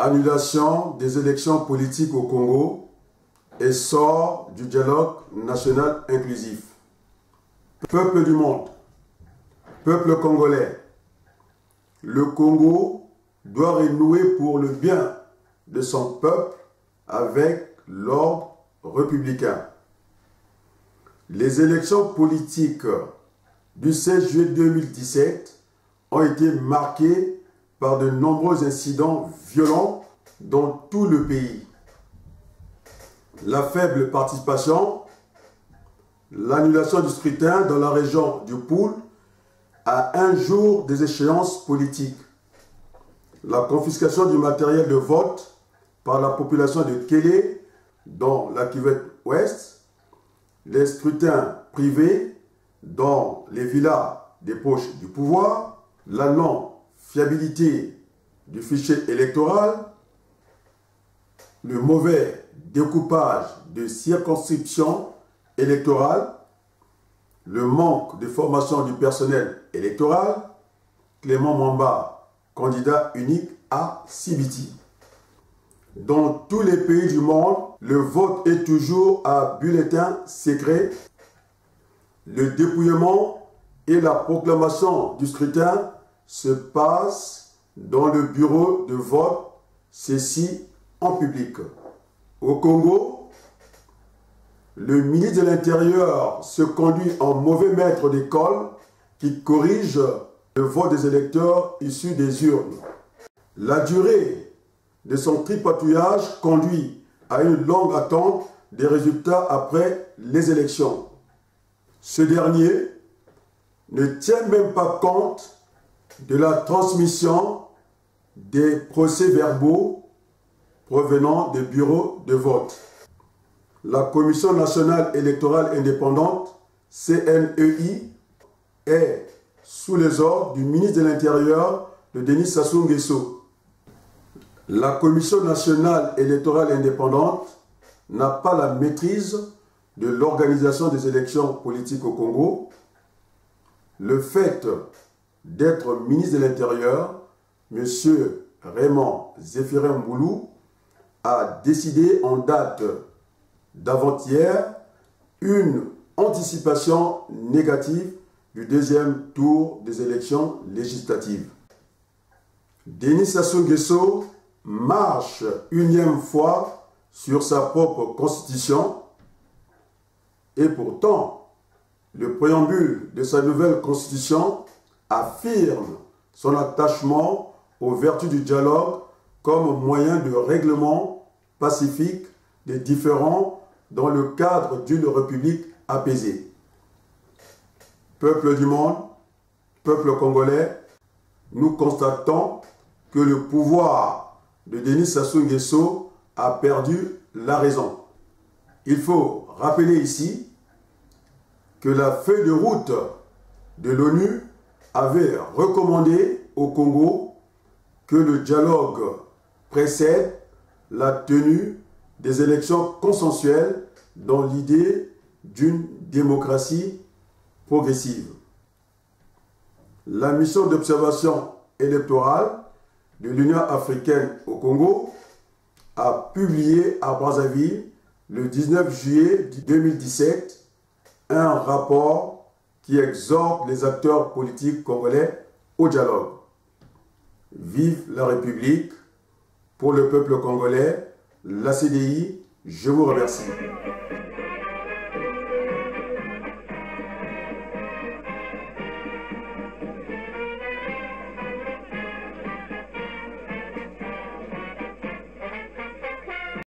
Annulation des élections politiques au Congo, essor du dialogue national inclusif. Peuple du monde, peuple congolais, le Congo doit renouer pour le bien de son peuple avec l'ordre républicain. Les élections politiques du 16 juillet 2017 ont été marquées par de nombreux incidents violents dans tout le pays. La faible participation, l'annulation du scrutin dans la région du Poul à un jour des échéances politiques, la confiscation du matériel de vote par la population de Kélé dans la cuvette ouest, les scrutins privés dans les villas des poches du pouvoir, la non-fiabilité du fichier électoral, le mauvais découpage de circonscriptions électorales, le manque de formation du personnel électoral, Clément Mwamba, candidat unique à Sibiti. Dans tous les pays du monde, le vote est toujours à bulletin secret. Le dépouillement et la proclamation du scrutin se passent dans le bureau de vote, ceci en public. Au Congo, le ministre de l'Intérieur se conduit en mauvais maître d'école qui corrige le vote des électeurs issus des urnes. La durée de son tripatouillage conduit à une longue attente des résultats après les élections. Ce dernier ne tient même pas compte de la transmission des procès-verbaux provenant des bureaux de vote. La Commission nationale électorale indépendante, CNEI, est sous les ordres du ministre de l'Intérieur, de Denis Sassou Nguesso. La Commission nationale électorale indépendante n'a pas la maîtrise de l'organisation des élections politiques au Congo. Le fait d'être ministre de l'Intérieur, M. Raymond Zéphirin Mboulou, a décidé en date d'avant-hier une anticipation négative du deuxième tour des élections législatives. Denis Sassou Nguesso marche unième fois sur sa propre constitution et pourtant le préambule de sa nouvelle constitution affirme son attachement aux vertus du dialogue comme moyen de règlement pacifique des différends dans le cadre d'une république apaisée. Peuple du monde, peuple congolais, nous constatons que le pouvoir de Denis Sassou Nguesso a perdu la raison. Il faut rappeler ici que la feuille de route de l'ONU avait recommandé au Congo que le dialogue précède la tenue des élections consensuelles dans l'idée d'une démocratie progressive. La mission d'observation électorale de l'Union africaine au Congo a publié à Brazzaville le 19 juillet 2017 un rapport qui exhorte les acteurs politiques congolais au dialogue. Vive la République! Pour le peuple congolais, la CDI, je vous remercie.